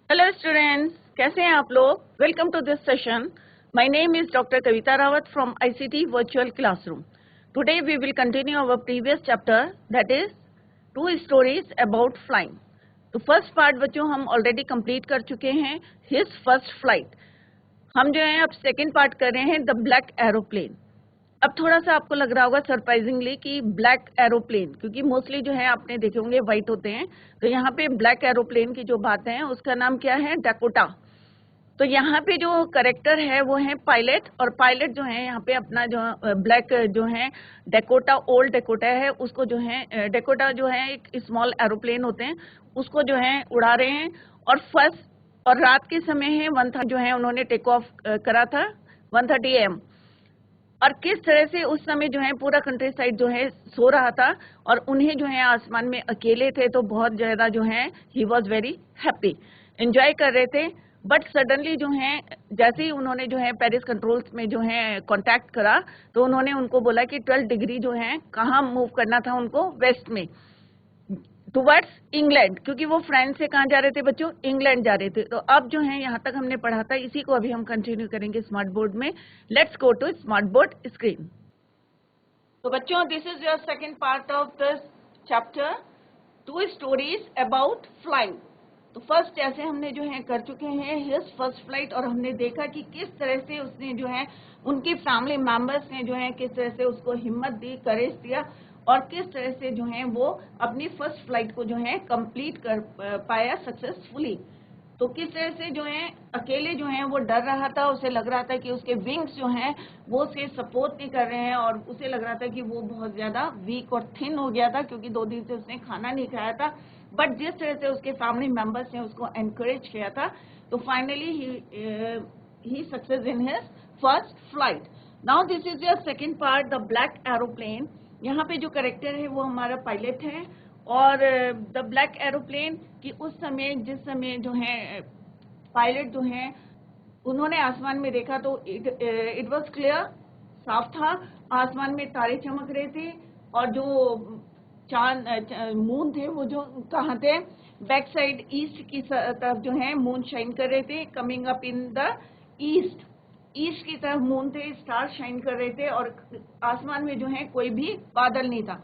Hello students, कैसे हैं आप लोग। Welcome to this session. My name is doctor Kavita Rawat from ICT virtual classroom. Today we will continue our previous chapter, that is two stories about flying. तो first part बच्चों हम already complete कर चुके हैं, हिज फर्स्ट फ्लाइट। हम जो है अब सेकेंड पार्ट कर रहे हैं, द ब्लैक एरोप्लेन। अब थोड़ा सा आपको लग रहा होगा सरप्राइजिंगली कि ब्लैक एरोप्लेन, क्योंकि मोस्टली जो है आपने देखे होंगे व्हाइट होते हैं। तो यहाँ पे ब्लैक एरोप्लेन की जो बात है उसका नाम क्या है, डैकोटा। तो यहाँ पे जो करेक्टर है वो है पायलट, और पायलट जो है यहाँ पे अपना जो ब्लैक जो है डेकोटा, ओल्ड डेकोटा है उसको जो है, डेकोटा जो है एक स्मॉल एरोप्लेन होते हैं उसको जो है उड़ा रहे हैं। और फर्स्ट और रात के समय है 1:30 जो है उन्होंने टेक ऑफ करा था, 1:30 AM। और किस तरह से उस समय जो है पूरा कंट्री साइड जो है सो रहा था और उन्हें जो है आसमान में अकेले थे, तो बहुत ज्यादा जो है ही वॉज वेरी हैप्पी, एंजॉय कर रहे थे। बट सडनली जो है जैसे ही उन्होंने जो है पेरिस कंट्रोल्स में जो है कांटेक्ट करा, तो उन्होंने उनको बोला कि 12 डिग्री जो है कहाँ मूव करना था उनको, वेस्ट में, टुवर्ड्स इंग्लैंड, क्योंकि वो फ्रांस से कहाँ जा रहे थे बच्चों, इंग्लैंड जा रहे थे। तो अब जो है यहाँ तक हमने पढ़ा था, इसी को अभी हम कंटिन्यू करेंगे स्मार्ट बोर्ड में। Let's go to smart board screen. तो बच्चों this is your second part of this chapter, two stories about flying. तो फर्स्ट जैसे हमने जो है कर चुके हैं हिज फर्स्ट फ्लाइट, और हमने देखा कि किस तरह से उसने जो है उनकी फैमिली मेंबर्स ने जो है किस तरह से उसको हिम्मत दी, करेज दिया, और किस तरह से जो है वो अपनी फर्स्ट फ्लाइट को जो है कंप्लीट कर पाया सक्सेसफुली। तो किस तरह से जो है अकेले जो है वो डर रहा था, उसे लग रहा था कि उसके विंग्स जो हैं वो उसे सपोर्ट नहीं कर रहे हैं, और उसे लग रहा था कि वो बहुत ज्यादा वीक और थिन हो गया था, क्योंकि 2 दिन से उसने खाना नहीं खाया था। बट जिस तरह से उसके फैमिली मेंबर्स ने उसको एनकरेज किया था, तो finally he success in his first flight. Now this is your second part, the black aeroplane. यहाँ पे जो करेक्टर है वो हमारा पायलट है, और द ब्लैक एरोप्लेन की उस समय जिस समय जो है पायलट जो है उन्होंने आसमान में देखा, तो इट वाज क्लियर, साफ था, आसमान में तारे चमक रहे थे, और जो चांद मून थे वो जो कहाँ थे, बैक साइड ईस्ट की तरफ जो है मून शाइन कर रहे थे, coming up in the east, east की तरफ मून थे, स्टार शाइन कर रहे थे, और आसमान में जो है कोई भी बादल नहीं था।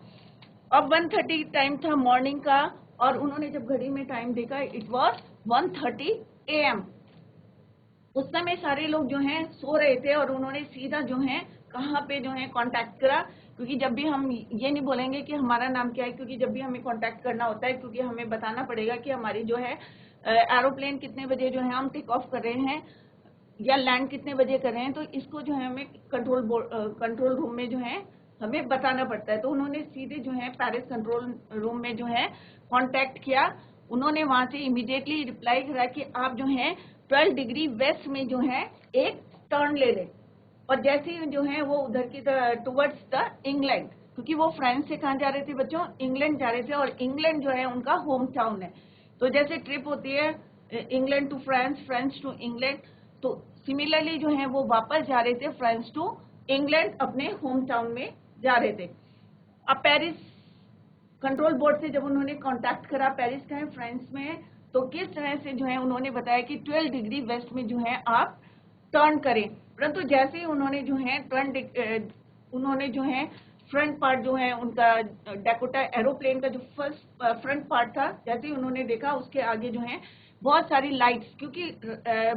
अब 1:30 टाइम था मॉर्निंग का, और उन्होंने जब घड़ी में टाइम देखा इट वॉज 1:30 AM। उस समय सारे लोग जो हैं सो रहे थे, और उन्होंने सीधा जो है कहाँ पे जो है कांटेक्ट करा, क्योंकि जब भी हम ये नहीं बोलेंगे कि हमारा नाम क्या है, क्योंकि जब भी हमें कांटेक्ट करना होता है, क्योंकि हमें बताना पड़ेगा कि हमारी जो है एरोप्लेन कितने बजे जो है हम टेक ऑफ कर रहे हैं या लैंड कितने बजे कर रहे हैं, तो इसको जो है हमें कंट्रोल रूम में जो है हमें बताना पड़ता है। तो उन्होंने सीधे जो है पेरिस कंट्रोल रूम में जो है कांटेक्ट किया। उन्होंने वहां से इमीडिएटली रिप्लाई करा कि आप जो है 12 डिग्री वेस्ट में जो है एक टर्न ले लें, और जैसे ही जो है वो उधर की टुवर्ड्स द इंग्लैंड, क्योंकि वो फ्रांस से कहाँ जा रहे थे बच्चों, इंग्लैंड जा रहे थे, और इंग्लैंड जो है उनका होम टाउन है। तो जैसे ट्रिप होती है England to France, France to England, तो सिमिलरली जो है वो वापस जा रहे थे फ्रांस टू इंग्लैंड, अपने होम टाउन में जा रहे थे। अब पेरिस कंट्रोल बोर्ड से जब उन्होंने कांटेक्ट करा, पेरिस का है, फ्रांस में है, तो किस तरह से जो है उन्होंने बताया कि 12 डिग्री वेस्ट में जो है आप टर्न करें। परंतु जैसे ही उन्होंने जो है उन्होंने जो है फ्रंट पार्ट जो है उनका डैकोटा एरोप्लेन का जो फर्स्ट फ्रंट पार्ट था, जैसे ही उन्होंने देखा उसके आगे जो है बहुत सारी लाइट्स, क्योंकि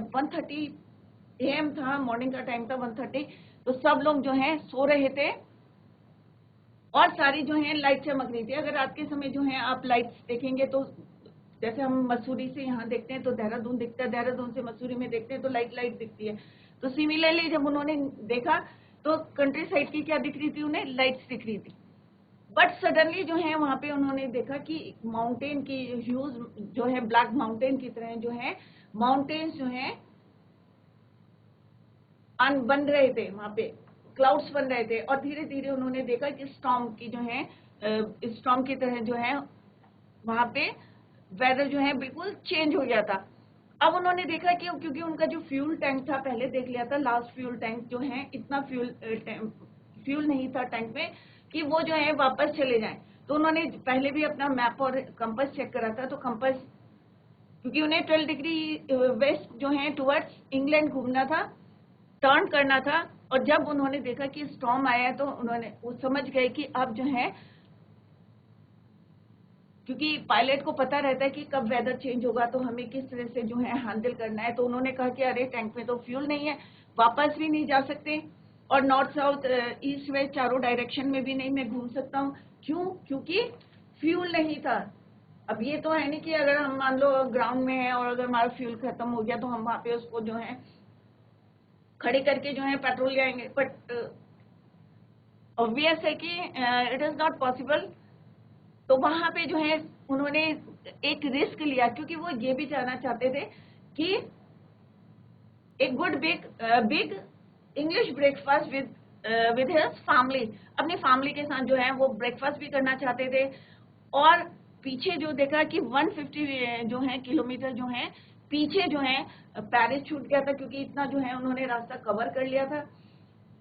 1:30 AM था, मॉर्निंग का टाइम था 1:30, तो सब लोग जो है सो रहे थे, और सारी जो है लाइट चमक रही थी। अगर रात के समय जो है आप लाइट्स देखेंगे, तो जैसे हम मसूरी से यहाँ देखते हैं तो देहरादून दिखता है, देहरादून से मसूरी में देखते हैं तो लाइट लाइट दिखती है। तो सिमिलरली जब उन्होंने देखा तो कंट्री साइड की क्या दिख रही थी, उन्हें लाइट्स दिख रही थी। बट सडनली जो है वहां पे उन्होंने देखा कि माउंटेन की ह्यूज जो है ब्लैक माउंटेन की तरह जो है माउंटेन्स जो है बन रहे थे, वहां पे क्लाउड्स बन रहे थे, और धीरे धीरे उन्होंने देखा कि स्टॉर्म की जो है स्टॉर्म की तरह जो है वहां पे वेदर जो है बिल्कुल चेंज हो गया था। अब उन्होंने देखा कि क्योंकि उनका जो फ्यूल टैंक था पहले देख लिया था, लास्ट फ्यूल टैंक जो है इतना फ्यूल नहीं था टैंक में कि वो जो है वापस चले जाएं। तो उन्होंने पहले भी अपना मैप और कंपास चेक करा था, तो कंपास क्योंकि उन्हें 12 डिग्री वेस्ट जो है टुवर्ड्स इंग्लैंड घूमना था, टर्न करना था। और जब उन्होंने देखा कि स्टॉर्म आया है तो उन्होंने वो समझ गए कि अब जो है, क्योंकि पायलट को पता रहता है कि कब वेदर चेंज होगा तो हमें किस तरह से जो है हैंडल करना है, तो उन्होंने कहा कि अरे टैंक में तो फ्यूल नहीं है, वापस भी नहीं जा सकते और नॉर्थ साउथ ईस्ट वेस्ट चारों डायरेक्शन में भी नहीं मैं घूम सकता हूँ। क्यों? क्योंकि फ्यूल नहीं था। अब ये तो है नहीं कि अगर हम मान लो ग्राउंड में है और अगर हमारा फ्यूल खत्म हो गया तो हम वहां पे उसको जो है खड़े करके जो है पेट्रोल ले आएंगे, बट ऑब्वियस है कि इट इज नॉट पॉसिबल। तो वहां पे जो है उन्होंने एक रिस्क लिया, क्योंकि वो ये भी जानना चाहते थे कि एक good big English breakfast with his family, अपनी फैमिली के साथ जो है वो ब्रेकफास्ट भी करना चाहते थे। और पीछे जो देखा कि 150 जो है किलोमीटर जो है पीछे जो है पेरिस छूट गया था, क्योंकि इतना जो है उन्होंने रास्ता कवर कर लिया था।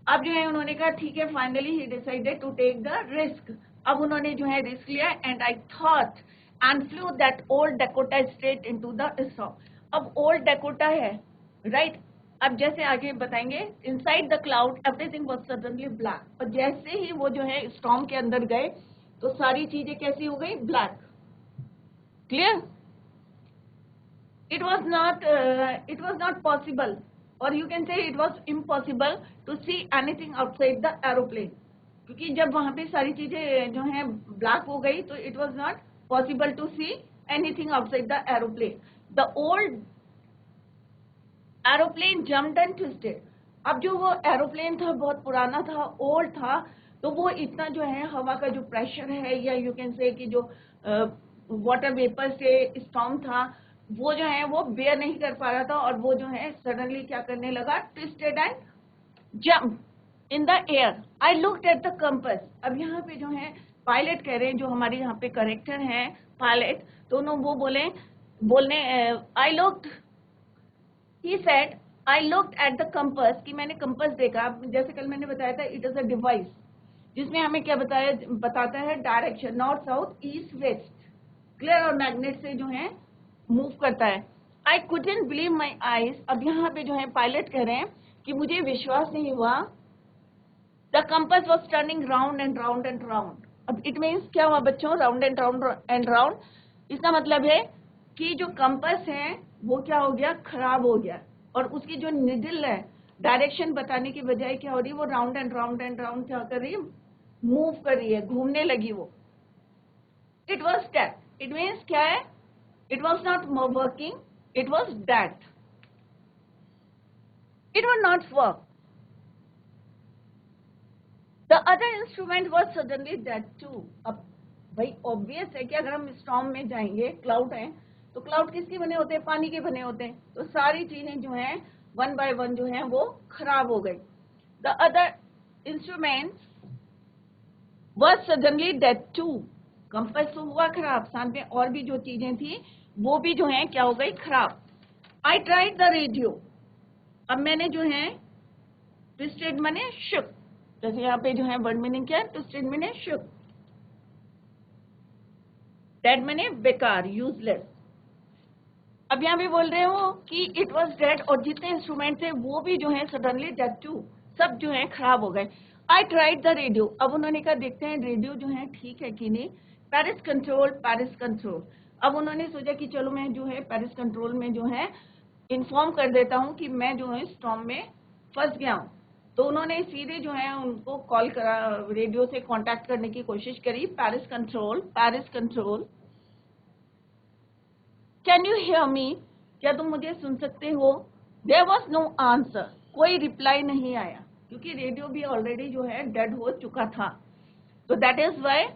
अब जो है उन्होंने कहा ठीक है, finally he decided to take the risk. अब उन्होंने जो है रिस्क लिया and I thought and flew that old Dakota straight into the storm. अब ओल्ड डकोटा है, राइट? अब जैसे आगे बताएंगे, inside the cloud everything was suddenly black. और जैसे ही वो जो है स्टॉर्म के अंदर गए तो सारी चीजें कैसी हो गई? Black. Clear? it was not possible, or you can say it was impossible to see anything outside the aeroplane, क्योंकि जब वहां पे सारी चीजें जो है ब्लैक हो गई तो it was not possible to see anything outside the aeroplane. The old aeroplane jumped and twisted. अब जो वो एरोप्लेन था बहुत पुराना था, ओल्ड था, तो वो इतना जो है हवा का जो प्रेशर है या यू कैन से कि जो वाटर वेपर से स्टॉर्म था वो जो है वो बेयर नहीं कर पा रहा था, और वो जो है सडनली क्या करने लगा? Twisted and jump in the air. I looked at the compass. अब यहाँ पे जो है पायलट कह रहे हैं, जो हमारे यहाँ पे करेक्टर हैं पायलट, तो उन्होंने वो बोलने I looked, he said I looked at the compass, कि मैंने कंपास देखा। जैसे कल मैंने बताया था, इट इज अ डिवाइस जिसमें हमें क्या बताता है? Direction, north south east west, clear, और मैग्नेट से जो है मूव करता है। I couldn't believe my eyes. अब यहाँ पे जो है पायलट कह रहे हैं कि मुझे विश्वास नहीं हुआ। The compass was turning round and round and round. अब इट मीन्स क्या हुआ बच्चों? Round and round and round. इसका मतलब है कि जो कंपास है वो क्या हो गया? खराब हो गया, और उसकी जो निडल है डायरेक्शन बताने की बजाय क्या हो रही है? वो round and round and round क्या कर रही है? मूव कर रही है, घूमने लगी वो. It was dead. It means क्या है? It was not working, it was dead. It would not work. The other instrument was suddenly dead too. अब भाई ऑब्वियस है कि अगर हम स्टॉर्म में जाएंगे, क्लाउड है, तो क्लाउड किसके बने होते हैं? पानी के बने होते हैं. तो सारी चीजें जो हैं वन बाय वन जो हैं वो खराब हो गई. The other instrument was suddenly dead too. Compass तो हुआ खराब, साथ में और भी जो चीजें थी वो भी जो है क्या हो गई? खराब. I tried the radio. अब मैंने जो है ट्विस्टेड माने शुक, जैसे यहाँ पे जो है वर्ड मीनिंग क्या है? ट्विस्टेड माने शुक, डेड माने बेकार, यूजलेस. अब यहाँ पे बोल रहे हो कि इट वॉज डेड, और जितने इंस्ट्रूमेंट थे वो भी जो है सडनली डेड टू, सब जो है खराब हो गए. I tried the radio. अब उन्होंने कहा देखते हैं रेडियो जो है ठीक है कि नहीं. Paris control, Paris control. अब उन्होंने सोचा कि चलो मैं जो है पेरिस कंट्रोल में जो है इन्फॉर्म कर देता हूँ कि मैं जो है स्टॉर्म में फंस गया हूँ. तो उन्होंने सीधे जो है उनको कॉल करा, रेडियो से कांटेक्ट करने की कोशिश करी. Paris control, Paris control, can you hear me? क्या तुम मुझे सुन सकते हो? There was no answer. कोई रिप्लाई नहीं आया, क्योंकि रेडियो भी ऑलरेडी जो है डेड हो चुका था. तो दैट इज वाई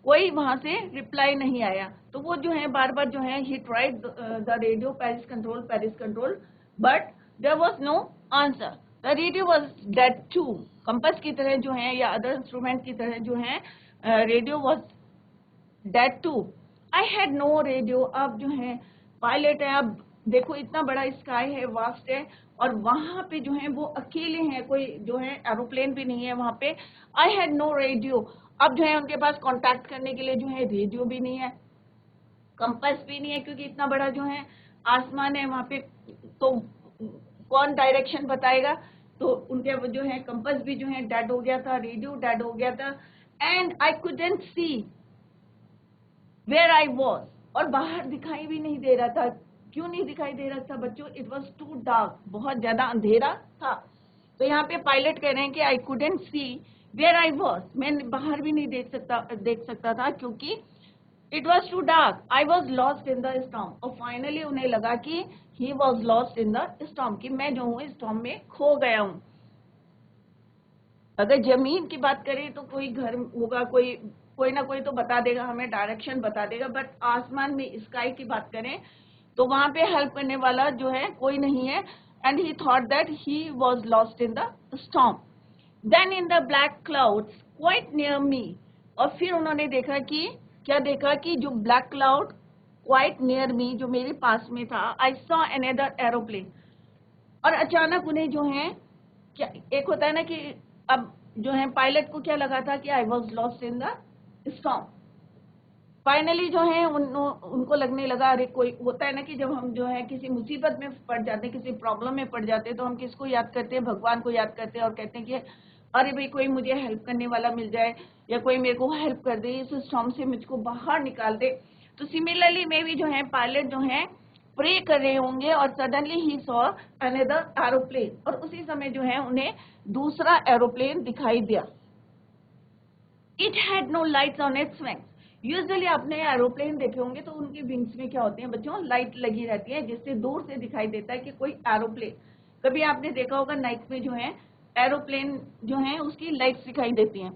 कोई वहां से रिप्लाई नहीं आया. तो वो जो है बार बार जो है he tried the radio, Paris control, Paris control, but there was no answer. The radio was dead too. Compass की तरह जो है या अदर इंस्ट्रूमेंट की तरह जो है radio was dead too. I had no radio. अब जो है पायलट है, अब देखो इतना बड़ा स्काई है, वास्ट है, और वहां पे जो है वो अकेले हैं, कोई जो है एरोप्लेन भी नहीं है वहां पे. I had no radio. अब जो है उनके पास कांटेक्ट करने के लिए जो है रेडियो भी नहीं है, कंपास भी नहीं है, क्योंकि इतना बड़ा जो है आसमान है वहां पे, तो कौन डायरेक्शन बताएगा? तो उनके जो है कंपास भी जो है डेड हो गया था, रेडियो डेड हो गया था, and I couldn't see where I was, और बाहर दिखाई भी नहीं दे रहा था। क्यों नहीं दिखाई दे रहा था बच्चों? इट वॉज टू डार्क, बहुत ज्यादा अंधेरा था। तो यहाँ पे पायलट कह रहे हैं कि I couldn't see where I was, मैं बाहर भी नहीं देख सकता था क्योंकि it was too dark, I was lost in the storm. और फाइनली उन्हें लगा कि he was lost in the storm, कि मैं जो हूँ स्टॉर्म में खो गया हूँ। अगर जमीन की बात करें तो कोई घर होगा, कोई ना कोई तो बता देगा, हमें डायरेक्शन बता देगा, बट आसमान में स्काई की बात करें तो वहां पे हेल्प करने वाला जो है कोई नहीं है, and he thought that he was lost in the storm. Then in the black clouds quite near me, और फिर उन्होंने देखा कि क्या देखा कि जो black cloud quite near me, जो मेरे पास में था, आई सॉ अनदर एरोप्लेन। और अचानक उन्हें जो है क्या, एक होता है ना कि अब जो है पायलट को क्या लगा था कि आई was lost in the storm. Finally जो है उनको लगने लगा, अरे कोई होता है ना कि जब हम जो है किसी मुसीबत में पड़ जाते हैं, किसी प्रॉब्लम में पड़ जाते हैं, तो हम किसको याद करते हैं? भगवान को याद करते हैं और कहते हैं कि अरे भाई कोई मुझे हेल्प करने वाला मिल जाए, या कोई मेरे को हेल्प कर दे, इस स्टॉर्म से मुझको बाहर निकाल दे। तो सिमिलरली मे भी जो है पायलट जो है प्रे कर रहे होंगे, और suddenly he saw another aeroplane, और उसी समय जो है उन्हें दूसरा एरोप्लेन दिखाई दिया। It had no lights on its wings. Usually आपने एरोप्लेन देखे होंगे तो उनकी विंग्स में क्या होती है बच्चों? लाइट लगी रहती है, जिससे दूर से दिखाई देता है कि कोई एरोप्लेन। कभी आपने देखा होगा नाइट में जो है एरोप्लेन जो है उसकी लाइट्स दिखाई देती हैं।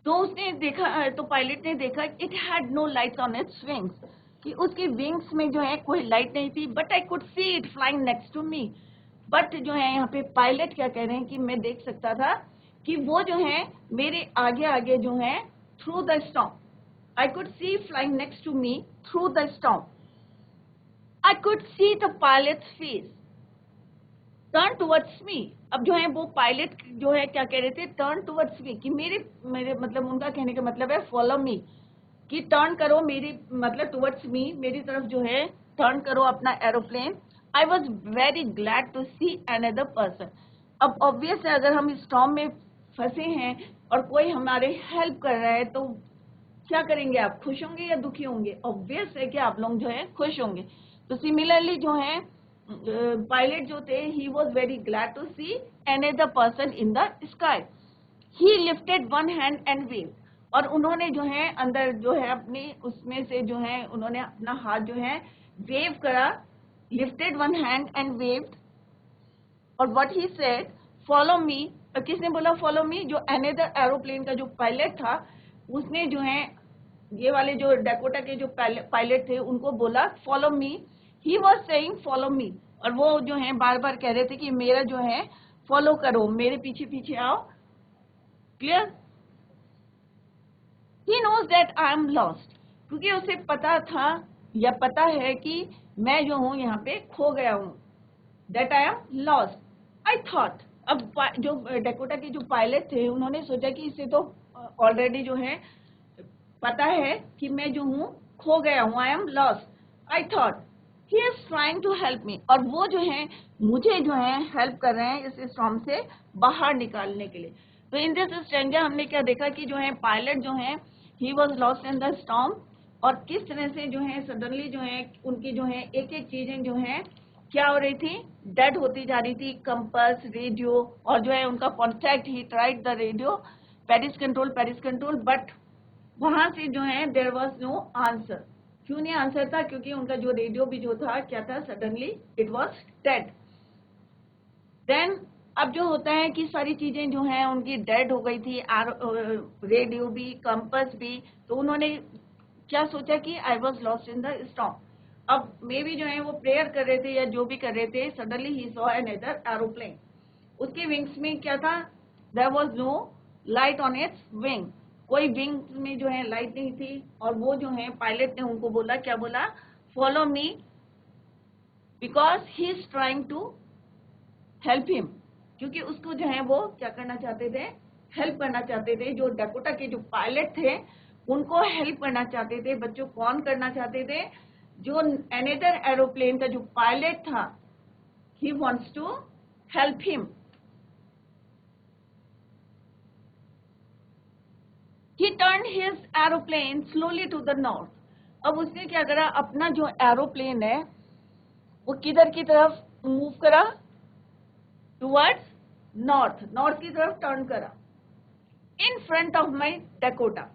तो उसने देखा, तो पायलट ने देखा it had no lights on its wings, कि उसकी विंग्स में जो है कोई लाइट नहीं थी, but I could see it flying next to me. But जो है यहाँ पे पायलट क्या कह रहे हैं कि मैं देख सकता था कि वो जो है मेरे आगे आगे जो है through the storm, I could see flying next to me through the storm. I could see the pilot's face turn towards me. अब जो है वो पायलट जो है क्या कह रहे थे? टर्न टुवर्ड्स मी, कि मेरे मेरे मतलब उनका कहने का मतलब है फॉलो मी, कि टर्न करो मेरी, मतलब टुवर्ड्स मी, मेरी तरफ जो है टर्न करो अपना aeroplane. I was very glad to see another person. अब ऑब्वियस है अगर हम स्टॉर्म में फंसे हैं और कोई हमारे हेल्प कर रहा है तो क्या करेंगे आप? खुश होंगे या दुखी होंगे? ऑब्वियस है कि आप लोग जो है खुश होंगे। तो सिमिलरली जो है पायलट जो थे, he was very glad to see another person in the sky. He lifted one hand and wave, और उन्होंने जो है अंदर जो है अपनी उसमें से जो है उन्होंने अपना हाथ जो है वेव करा, lifted one hand and waved, और what he said follow me. किसने बोला फॉलो मी? जो अनदर एरोप्लेन का जो पायलट था उसने जो है ये वाले जो डकोटा के जो पायलट थे उनको बोला follow me. He was saying follow me, और वो जो है बार बार कह रहे थे कि मेरा जो है फॉलो करो, मेरे पीछे पीछे आओ। Clear? He knows that I am lost, क्योंकि उसे पता था या पता है कि मैं जो हूँ यहाँ पे खो गया हूँ। That I am lost I thought. अब जो डकोटा के जो पायलट थे उन्होंने सोचा कि इसे तो ऑलरेडी जो है पता है कि मैं जो हूँ खो गया हूँ, I am lost. I thought he is trying to help me, और वो जो है मुझे जो है हेल्प कर रहे हैं इस स्टॉर्म से बाहर निकालने के लिए। तो इन दिस स्ट्रेंजर हमने क्या देखा कि जो है पायलट जो है ही was lost in the storm, और किस तरह से जो है सडनली जो है उनकी जो है एक एक चीजें जो है क्या हो रही थी? डेड होती जा रही थी। कंपास, रेडियो, और जो है उनका contact, he tried the radio, Paris control, but वहां से जो है देयर वाज नो आंसर। क्यों नहीं आंसर था? क्योंकि उनका जो रेडियो भी जो था क्या था? Suddenly it was dead. Then अब जो होता है कि सारी चीजें जो हैं उनकी डेड हो गई थी, रेडियो भी, कंपास भी। तो उन्होंने क्या सोचा कि I was lost in the storm. अब मे भी जो है वो प्रेयर कर रहे थे या जो भी कर रहे थे, suddenly he saw another aeroplane. उसके विंग्स में क्या था? There was no light on its wing, कोई विंग में जो है लाइट नहीं थी। और वो जो है पायलट ने उनको बोला, क्या बोला? Follow me, because he is trying to help him, क्योंकि उसको जो है वो क्या करना चाहते थे? हेल्प करना चाहते थे। जो डकोटा के जो पायलट थे उनको हेल्प करना चाहते थे। बच्चों कौन करना चाहते थे? जो अनदर एरोप्लेन का जो पायलट था, he wants to help him. He turned his aeroplane slowly to the north. अब उसने क्या करा, अपना जो एरोप्लेन है वो किधर की तरफ मूव करा, टुवर्ड्स नॉर्थ, नॉर्थ की तरफ टर्न करा, इन फ्रंट ऑफ माई डैकोटा।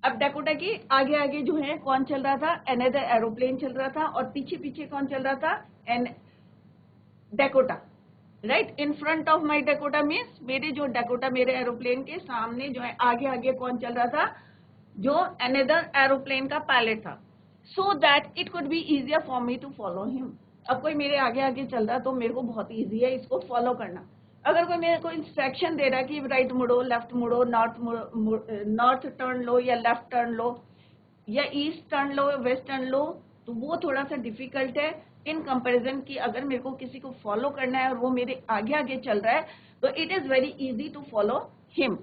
अब डैकोटा की आगे आगे जो है कौन चल रहा था, अनदर एरोप्लेन चल रहा था, और पीछे पीछे कौन चल रहा था, an Dakota, right. In front of my Dakota means मेरे जो डैकोटा, मेरे एरोप्लेन के सामने जो है आगे आगे कौन चल रहा था, जो अनदर एरोप्लेन का पायलट था, so that it could be easier for me to follow him. अब कोई मेरे आगे आगे चल रहा तो मेरे को बहुत इजी है इसको फॉलो करना। अगर कोई मेरे को इंस्ट्रक्शन दे रहा है कि राइट मुड़ो, लेफ्ट मुड़ो, नॉर्थ टर्न लो या लेफ्ट टर्न लो या ईस्ट टर्न लो, वेस्ट टर्न लो, तो वो थोड़ा सा डिफिकल्ट है इन कंपैरिजन की अगर मेरे को किसी को फॉलो करना है और वो मेरे आगे आगे चल रहा है, तो it is very easy to follow him,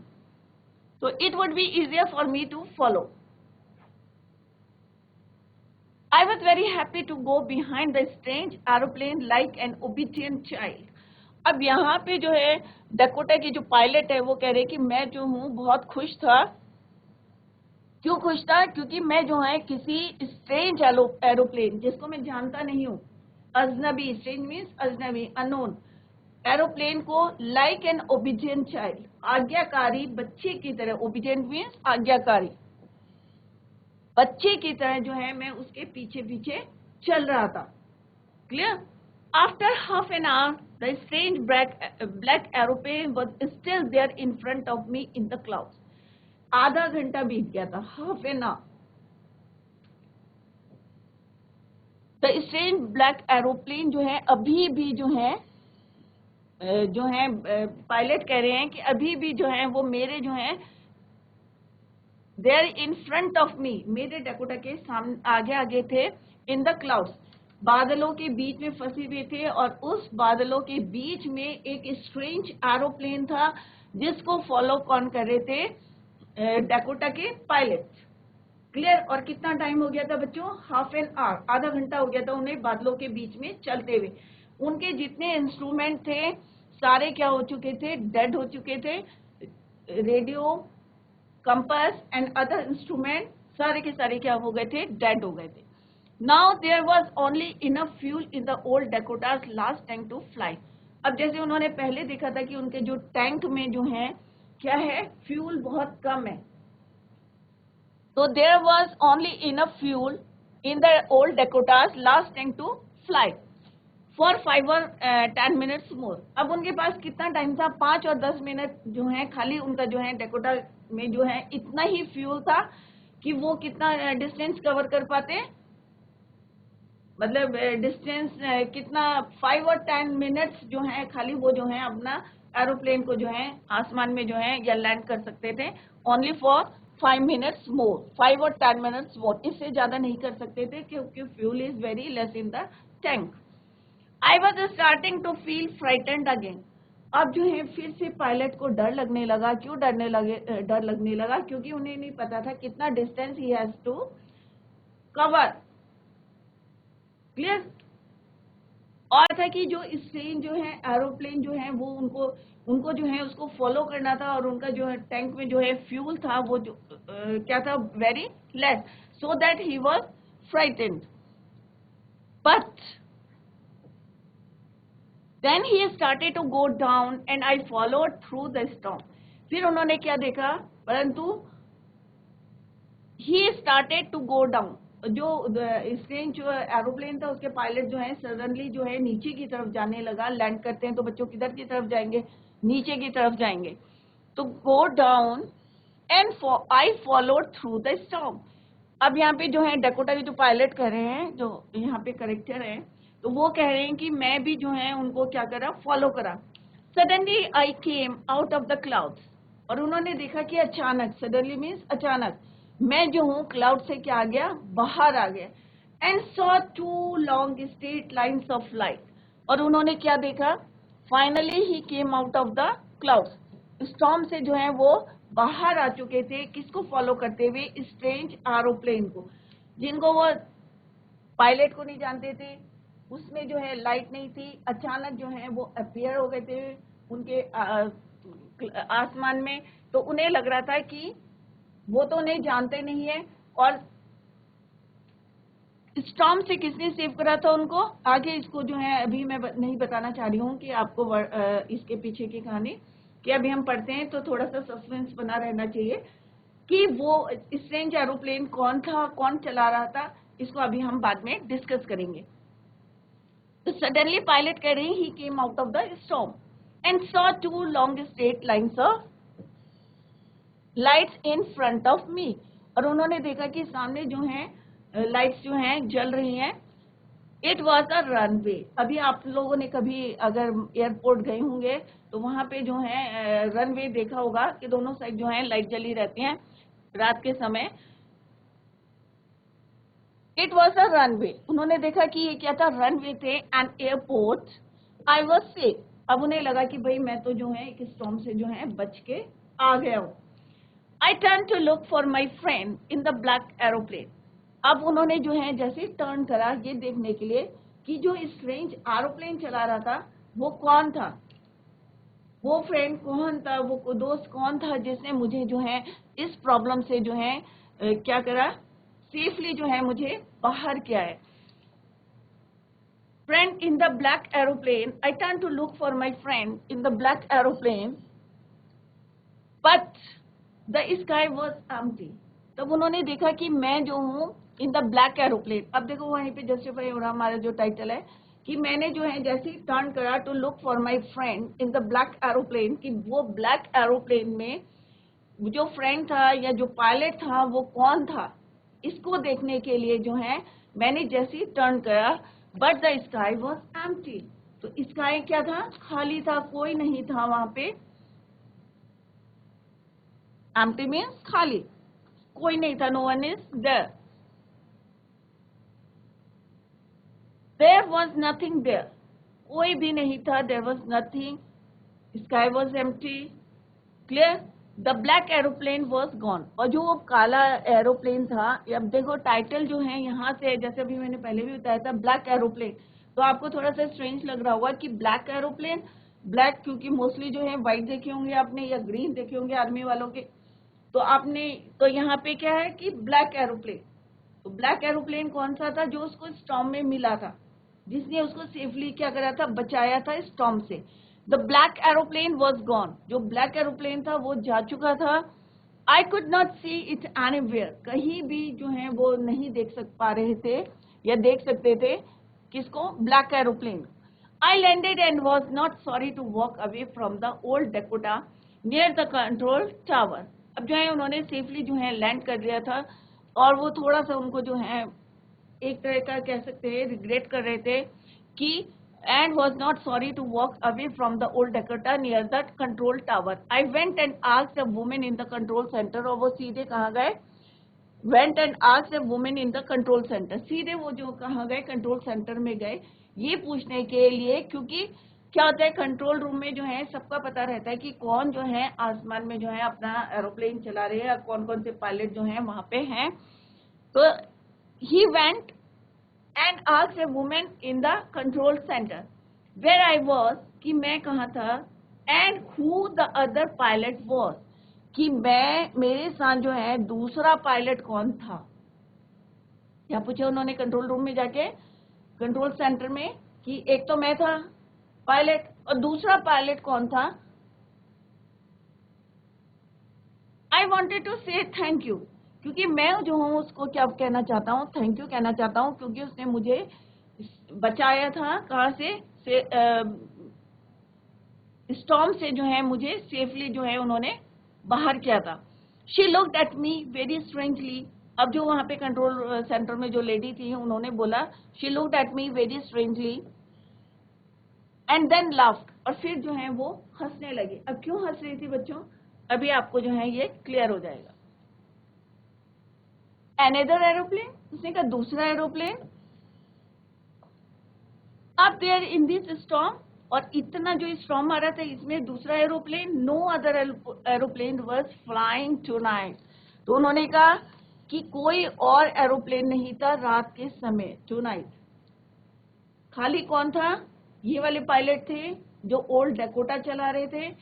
so it would be easier for me to follow. I was very happy to go behind the strange aeroplane like an obedient child. अब यहाँ पे जो है डकोटा की जो pilot है वो कह रहे कि मैं जो हूँ बहुत खुश था। क्यों खुश था? क्योंकि मैं जो है किसी स्ट्रेंज एरोप्लेन, जिसको मैं जानता नहीं हूँ, अजनबी, स्ट्रेंज मीन्स अजनबी, अननोन एरोप्लेन को लाइक एन ओबीडियंट चाइल्ड, आज्ञाकारी बच्चे की तरह, ओबीडियंट मीन्स आज्ञाकारी, बच्चे की तरह जो है मैं उसके पीछे पीछे चल रहा था। Clear? After half an hour the strange black aeroplane was still there in front of me in the clouds. आधा घंटा बीत गया था, half an hour. The strange black aeroplane जो है अभी भी जो है पायलट कह रहे हैं कि अभी भी जो है वो मेरे जो है there in front of me, मेरे डकोटा के सामने आगे आगे थे, इन द क्लाउड्स, बादलों के बीच में फंसे हुए थे, और उस बादलों के बीच में एक स्ट्रेंज एरोप्लेन था जिसको फॉलो कौन कर रहे थे, डकोटा के पायलट। क्लियर? और कितना टाइम हो गया था बच्चों? हाफ एन आवर, आधा घंटा हो गया था उन्हें बादलों के बीच में चलते हुए। उनके जितने इंस्ट्रूमेंट थे सारे क्या हो चुके थे, डेड हो चुके थे। Radio, compass and other instrument सारे के सारे क्या हो गए थे, डेड हो गए थे। Now there was only enough fuel in the old Dakota's last tank to fly. अब जैसे उन्होंने पहले देखा था कि उनके जो टैंक में जो है क्या है, फ्यूल बहुत कम है, तो there was only enough fuel in the old Dakota's last tank to fly for 5 or 10 minutes more. अब उनके पास कितना टाइम था, 5 और 10 मिनट जो है खाली उनका जो है डकोटा में जो है इतना ही फ्यूल था कि वो कितना डिस्टेंस कवर कर पाते, मतलब डिस्टेंस कितना, 5 और 10 मिनट्स जो है खाली वो जो है अपना एरोप्लेन को जो है आसमान में जो है या लैंड कर सकते थे, ओनली फॉर 5 मिनट्स मोर, 5 और 10 मिनट्स मोर, इससे ज्यादा नहीं कर सकते थे क्योंकि fuel is very less in the tank. I was starting to feel frightened again. अब जो है फिर से पायलट को डर लगने लगा। क्यों डर लगने लगा? क्योंकि उन्हें नहीं पता था कितना distance he has to cover. Clear? और था कि जो स्ट्रेन जो है एरोप्लेन जो है वो उनको जो है उसको फॉलो करना था, और उनका जो है टैंक में जो है फ्यूल था वो जो क्या था, very less, so that he was frightened. But Then he started to go down and I followed through the storm. फिर उन्होंने क्या देखा, परंतु he started to go down, जो स्ट्रेंज जो एरोप्लेन था उसके पायलट जो है सडनली जो है नीचे की तरफ जाने लगा। लैंड करते हैं तो बच्चों किधर की तरफ जाएंगे, नीचे की तरफ जाएंगे, तो go down and I followed through the storm. अब यहाँ पे जो है डकोटा के जो पायलट कर रहे हैं, जो यहाँ पे करेक्टर है, तो वो कह रहे हैं कि मैं भी जो है उनको क्या करा, फॉलो करा। Suddenly I came out of the clouds, और उन्होंने देखा कि अचानक, सडनली मीन्स अचानक, मैं जो हूँ क्लाउड से क्या आ गया, बाहर आ गया। And saw 2 long straight lines of light, और उन्होंने क्या देखा, finally he came out of the clouds, storm से जो है वो बाहर आ चुके थे, किसको फॉलो करते हुए, स्ट्रेंज एरोप्लेन को। जिनको वो पायलट को नहीं जानते थे, उसमें जो है लाइट नहीं थी, अचानक जो है वो अपीयर हो गए थे उनके आसमान में, तो उन्हें लग रहा था कि वो तो उन्हें जानते नहीं है। और स्टॉर्म से किसने सेव करा था उनको, आगे इसको जो है अभी मैं नहीं बताना चाह रही हूँ कि आपको इसके पीछे की कहानी, कि अभी हम पढ़ते हैं तो थोड़ा सा सस्पेंस बना रहना चाहिए कि वो स्ट्रेंज एरोप्लेन कौन था, कौन चला रहा था, इसको अभी हम बाद में डिस्कस करेंगे। तो सडनली पायलट कह रहे हैं he came out of the storm and saw two long straight lines of lights in front of me, और उन्होंने देखा कि सामने जो है लाइट्स जो हैं जल रही हैं। It was a runway. अभी आप लोगों ने कभी अगर एयरपोर्ट गए होंगे तो वहां पे जो है रनवे देखा होगा कि दोनों साइड जो है लाइट जली रहती हैं रात के समय। इट वॉज अ रनवे, उन्होंने देखा कि ये क्या था, रनवे थे and airport. I was safe, अब उन्हें लगा कि भाई मैं तो जो है एक स्टॉर्म से जो है बच के आ गया हूँ। I turn to look for my friend in the black aeroplane. अब उन्होंने जो है जैसे टर्न करा ये देखने के लिए कि जो स्ट्रेंज एरोप्लेन चला रहा था वो कौन था, वो फ्रेंड कौन था, वो दोस्त कौन था जिसने मुझे जो है इस प्रॉब्लम से जो है क्या करा, सेफली जो है मुझे बाहर किया है। Friend in the black aeroplane, I turn to look for my friend in the black aeroplane but the sky was empty. तब उन्होंने देखा कि मैं जो हूँ इन द ब्लैक एरोप्लेन, अब देखो वहीं पे जस्टिफाई हो रहा हमारा जो टाइटल है कि मैंने जो है जैसे टर्न करा to look for my friend in the black aeroplane, कि वो ब्लैक एरोप्लेन में जो फ्रेंड था या जो पायलट था वो कौन था, इसको देखने के लिए जो है मैंने जैसे टर्न करा, but the sky was empty. तो स्काई क्या था, खाली था, कोई नहीं था वहां पे। एम्प्टी मीन्स खाली, कोई नहीं था, no one is there. There was nothing there, कोई भी नहीं था, there was nothing, sky was empty, clear. The black aeroplane was gone, और जो वो काला एरोप्लेन था, अब देखो टाइटल जो है यहाँ से, जैसे अभी मैंने पहले भी बताया था ब्लैक एरोप्लेन, तो आपको थोड़ा सा स्ट्रेंज लग रहा होगा कि ब्लैक एरोप्लेन, ब्लैक क्योंकि मोस्टली जो है व्हाइट देखे होंगे आपने या ग्रीन देखे होंगे आर्मी वालों के, तो आपने तो यहाँ पे क्या है कि ब्लैक एरोप्लेन, तो ब्लैक एरोप्लेन कौन सा था, जो उसको स्टॉर्म में मिला था, जिसने उसको सेफली क्या करा था, बचाया था स्टॉर्म से। The black aeroplane was gone, जो ब्लैक एरोप्लेन था वो जा चुका था। I could not see it anywhere, कहीं भी जो है वो नहीं देख पा रहे थे या देख सकते थे किसको, black aeroplane. I landed and was not sorry to walk away from the old Dakota near the control tower. अब जो है उन्होंने सेफली जो है लैंड कर लिया था, और वो थोड़ा सा उनको जो है एक तरह का कह सकते हैं रिग्रेट कर रहे थे कि and was not sorry to walk away from the old Dakota near the control tower. I went and asked a woman in the control center, और वो सीधे कहाँ गए, went and asked a woman in the control center, सीधे वो जो कहाँ गए, कंट्रोल सेंटर में गए ये पूछने के लिए, क्योंकि क्या होता है कंट्रोल रूम में जो है सबका पता रहता है कि कौन जो है आसमान में जो है अपना एरोप्लेन चला रहे हैं, कौन कौन से पायलट जो है वहां पे हैं। तो he went and asked a woman in the control center where I was, कि मैं कहाँ था, and who the other pilot was, कि मैं मेरे साथ जो है दूसरा पायलट कौन था। यहाँ पूछा उन्होंने कंट्रोल रूम में जाके, कंट्रोल सेंटर में, कि एक तो मैं था पायलट और दूसरा पायलट कौन था। आई वॉन्टेड टू से थैंक यू, क्योंकि मैं जो हूँ उसको क्या कहना चाहता हूँ, थैंक यू कहना चाहता हूँ, क्योंकि उसने मुझे बचाया था, कहाँ से स्टॉर्म से जो है मुझे सेफली जो है उन्होंने बाहर किया था। She looked at me very strangely, अब जो वहां पे कंट्रोल सेंटर में जो लेडी थी उन्होंने बोला she looked at me very strangely and then laughed, और फिर जो है वो हंसने लगी। अब क्यों हंस रही थी बच्चों, अभी आपको जो है ये क्लियर हो जाएगा। Another aeroplane, उसने कहा दूसरा एरोप्लेन, अब देयर इन दिस स्टॉर्म, और इतना जो स्टॉर्म आ रहा था इसमें दूसरा aeroplane, no other aeroplane was flying tonight. तो उन्होंने कहा कि कोई और एरोप्लेन नहीं था रात के समय, टू नाइट। खाली कौन था? ये वाले पायलट थे जो ओल्ड डकोटा चला रहे थे।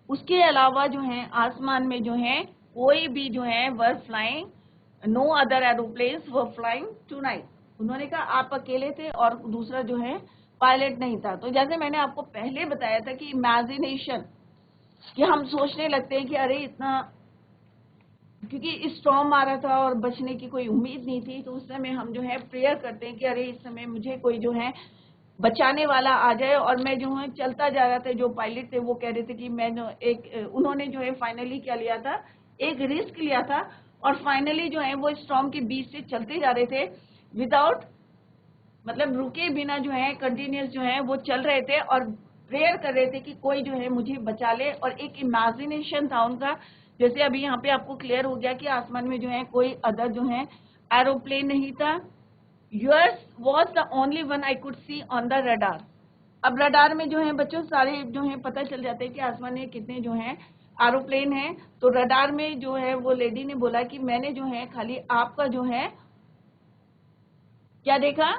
उसके अलावा जो है आसमान में जो है कोई भी जो है were flying, no other aeroplanes were flying tonight. उन्होंने कहा आप अकेले थे और दूसरा जो है पायलट नहीं था। तो जैसे मैंने आपको पहले बताया था कि इमेजिनेशन, कि हम सोचने लगते हैं कि अरे इतना, क्योंकि स्टॉर्म आ रहा था और बचने की कोई उम्मीद नहीं थी, तो उस समय हम जो है प्रेयर करते हैं कि अरे इस समय मुझे कोई जो है बचाने वाला आ जाए। और मैं जो है चलता जा रहा था, जो पायलट थे वो कह रहे थे कि मैं जो उन्होंने जो है फाइनली क्या लिया था, एक रिस्क लिया था और फाइनली जो है वो स्टॉर्म के बीच से चलते जा रहे थे विदाउट, मतलब रुके बिना जो है कंटिन्यूस जो है वो चल रहे थे और प्रेयर कर रहे थे कि कोई जो है मुझे बचा ले। और एक इमेजिनेशन था उनका, जैसे अभी यहाँ पे आपको क्लियर हो गया कि आसमान में जो है कोई अदर जो है एरोप्लेन नहीं था। yours was the only one I could see on the radar। अब रडार में जो है बच्चों सारे जो है पता चल जाते हैं कि आसमान में कितने जो है एरोप्लेन हैं। तो रडार में जो है वो लेडी ने बोला कि मैंने जो है खाली आपका जो है क्या देखा,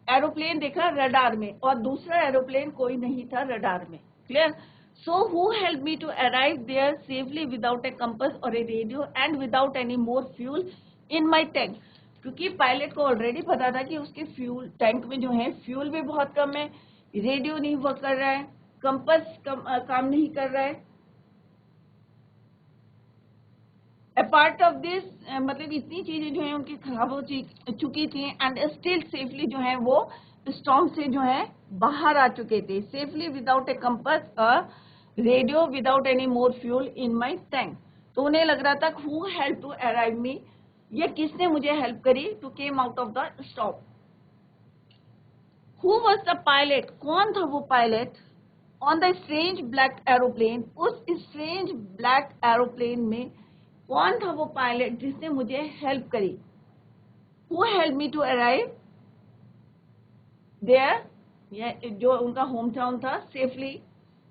एरोप्लेन देखा रडार में, और दूसरा एरोप्लेन कोई नहीं था रडार में। Clear? So who helped me to arrive there safely without a compass or a radio and without any more fuel in my tank? क्योंकि पायलट को ऑलरेडी पता था कि उसके फ्यूल टैंक में जो है फ्यूल भी बहुत कम है, रेडियो नहीं वर्क कर रहा है, कंपास काम नहीं कर रहा है। अपार्ट ऑफ दिस, मतलब इतनी चीजें जो है उनकी खराब हो चुकी थी एंड स्टिल सेफली जो है वो स्टॉर्म से जो है बाहर आ चुके थे, safely without a compass, radio, without any more fuel in my tank. तो उन्हें लग रहा था who help to arrive me, ये किसने मुझे हेल्प करी to came out of the storm. Who was the pilot, कौन था वो pilot on the strange black aeroplane, उस स्ट्रेंज ब्लैक एरोप्लेन में कौन था वो पायलट जिसने मुझे हेल्प करी। Who help me to arrive there, जो उनका होम टाउन था, सेफली।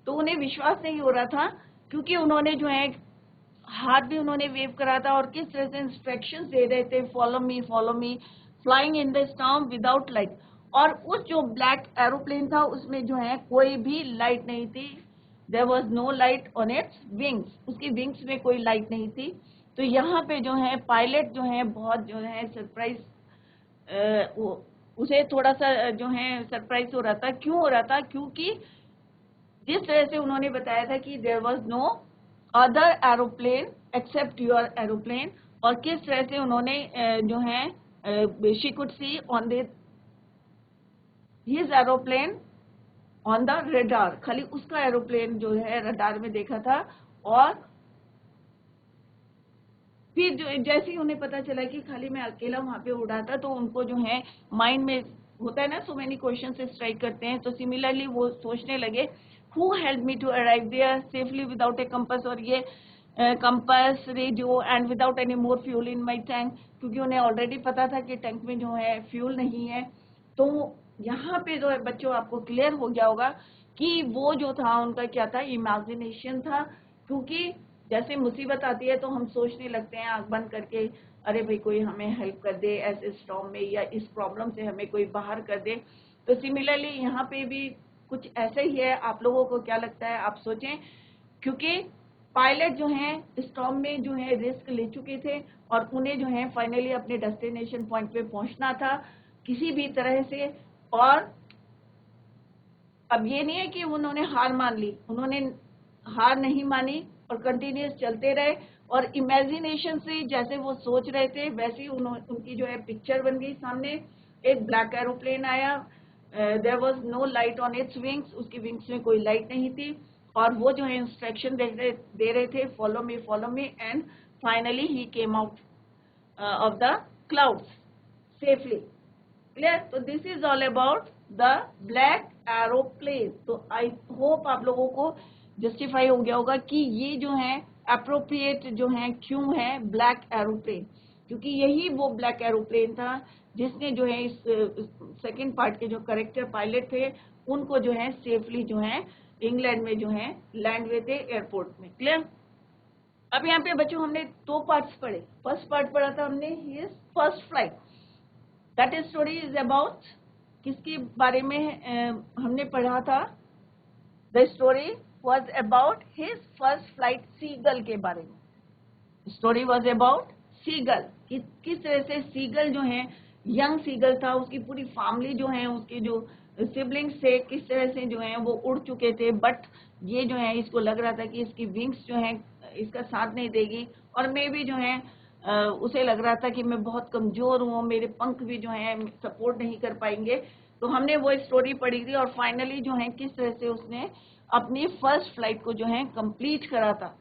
तो उन्हें विश्वास नहीं हो रहा था क्योंकि उन्होंने जो है हाथ भी उन्होंने वेव करा था और किस तरह से इंस्ट्रक्शंस दे रहे थे, follow me flying in the storm without light. और उस जो ब्लैक एरोप्लेन था उसमें जो है कोई भी लाइट नहीं थी, there was no light on its wings, उसकी विंग्स में कोई लाइट नहीं थी। तो यहाँ पे जो है पायलट जो है बहुत जो है सरप्राइज, उसे थोड़ा सा जो है सरप्राइज हो रहा था। क्यों हो रहा था? क्योंकि जिस तरह से उन्होंने बताया था कि there was no other aeroplane except your aeroplane, और किस तरह से उन्होंने जो है she could see on the his aeroplane on the radar, खाली उसका एरोप्लेन जो है रडार में देखा था। और फिर जो जैसे ही उन्हें पता चला कि खाली मैं अकेला वहां पे उड़ा था, तो उनको जो है माइंड में होता है ना, सो मेनी क्वेश्चन से स्ट्राइक करते हैं। तो सिमिलरली वो सोचने लगे who help me to arrive there safely without a compass, और ये compass, radio and without any more fuel in my tank, क्योंकि उन्हें ऑलरेडी पता था कि टैंक में जो है फ्यूल नहीं है। तो यहाँ पे जो है बच्चों आपको क्लियर हो गया होगा कि वो जो था उनका क्या था, इमेजिनेशन था। क्योंकि जैसे मुसीबत आती है तो हम सोचने लगते हैं आंख बंद करके, अरे भाई कोई हमें हेल्प कर दे ऐसे स्टॉर्म में, या इस प्रॉब्लम से हमें कोई बाहर कर दे। तो सिमिलरली यहाँ पे भी कुछ ऐसा ही है। आप लोगों को क्या लगता है, आप सोचें। क्योंकि पायलट जो है स्टॉर्म में जो है रिस्क ले चुके थे और उन्हें जो है फाइनली अपने डेस्टिनेशन पॉइंट पे पहुंचना था किसी भी तरह से। और अब ये नहीं है कि उन्होंने हार मान ली, उन्होंने हार नहीं मानी और कंटिन्यूस चलते रहे। और इमेजिनेशन से जैसे वो सोच रहे थे वैसे ही उनकी जो है पिक्चर बन गई सामने। एक ब्लैक एरोप्लेन आया, there was no light on its wings, उसकी विंग्स में कोई लाइट नहीं थी, और वो जो है इंस्ट्रक्शन दे रहे थे follow me, and finally he came out of the clouds safely. Clear? तो this is all about the black aeroplane. तो आई होप आप लोगों को जस्टिफाई हो गया होगा कि ये जो है अप्रोप्रिएट जो है क्यों है ब्लैक एरोप्लेन, क्योंकि यही वो ब्लैक एरोप्लेन था जिसने जो है इस सेकंड पार्ट के जो करेक्टर पायलट थे उनको जो है सेफली जो है इंग्लैंड में जो है लैंड हुए थे एयरपोर्ट में। क्लियर? अब यहाँ पे बच्चों हमने 2 पार्ट्स पढ़े। फर्स्ट पार्ट पढ़ा था हमने his first flight. That story is about किसके बारे में हमने पढ़ा था? The story was about his first flight, seagull के बारे में। स्टोरी वॉज अबाउट सीगल, किस तरह से सीगल जो है, यंग सीगल था, उसकी पूरी फैमिली जो है, उसके जो सिबलिंग्स थे, किस तरह से जो है वो उड़ चुके थे, बट ये जो है इसको लग रहा था कि इसकी विंग्स जो है इसका साथ नहीं देगी, और मैं भी जो है उसे लग रहा था कि मैं बहुत कमजोर हूँ, मेरे पंख भी जो है सपोर्ट नहीं कर पाएंगे। तो हमने वो स्टोरी पढ़ी थी, और फाइनली जो है किस तरह से उसने अपनी फर्स्ट फ्लाइट को जो है कंप्लीट करा था।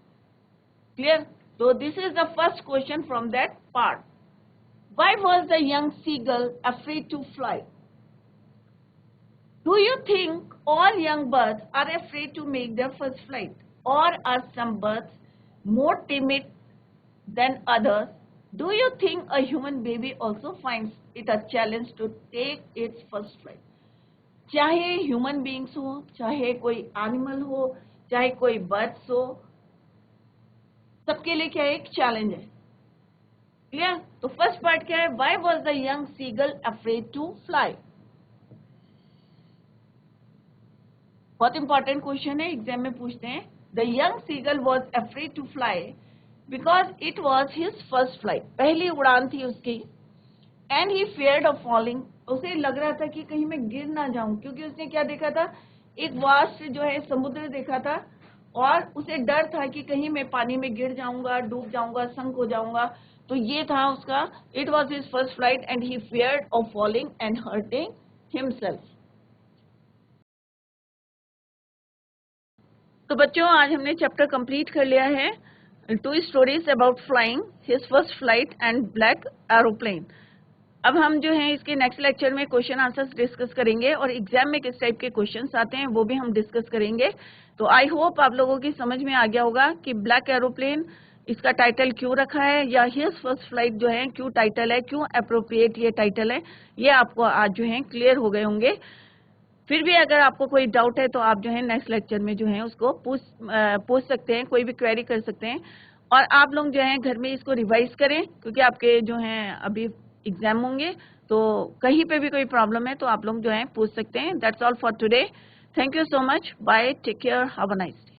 Clear? So this is the first question from that part. Why was the young seagull afraid to fly? Do you think all young birds are afraid to make their first flight? Or are some birds more timid than others? Do you think a human baby also finds it a challenge to take its first flight? चाहे human beings हो, चाहे कोई animal हो, चाहे कोई birds हो, सबके लिए क्या एक चैलेंज है। क्लियर? तो फर्स्ट पार्ट क्या है? Why was the young seagull afraid to fly? बहुत इंपॉर्टेंट क्वेश्चन है, एग्जाम में पूछते हैं। The young seagull was afraid to fly because it was his first flight, पहली उड़ान थी उसकी। And he feared of falling, उसे लग रहा था कि कहीं मैं गिर ना जाऊं, क्योंकि उसने क्या देखा था? एक वास्ट जो है समुद्र देखा था, और उसे डर था कि कहीं मैं पानी में गिर जाऊंगा, डूब जाऊंगा, संक हो जाऊंगा। तो ये था उसका, it was his first flight and he feared of falling and hurting himself. तो बच्चों आज हमने चैप्टर कंप्लीट कर लिया है, 2 stories about flying, his first flight and black aeroplane. अब हम जो है इसके नेक्स्ट लेक्चर में क्वेश्चन आंसर्स डिस्कस करेंगे, और एग्जाम में किस टाइप के क्वेश्चंस आते हैं वो भी हम डिस्कस करेंगे। तो आई होप आप लोगों की समझ में आ गया होगा कि ब्लैक एरोप्लेन इसका टाइटल क्यों रखा है, या हिज फर्स्ट फ्लाइट जो है क्यों टाइटल है, क्यों अप्रोप्रिएट ये टाइटल है, ये आपको आज जो है क्लियर हो गए होंगे। फिर भी अगर आपको कोई डाउट है तो आप जो है नेक्स्ट लेक्चर में जो है उसको पूछ सकते हैं, कोई भी क्वेरी कर सकते हैं। और आप लोग जो है घर में इसको रिवाइज करें, क्योंकि आपके जो है अभी एग्जाम होंगे, तो कहीं पे भी कोई प्रॉब्लम है तो आप लोग जो है पूछ सकते हैं। That's all for today. Thank you so much, bye, take care, have a nice day.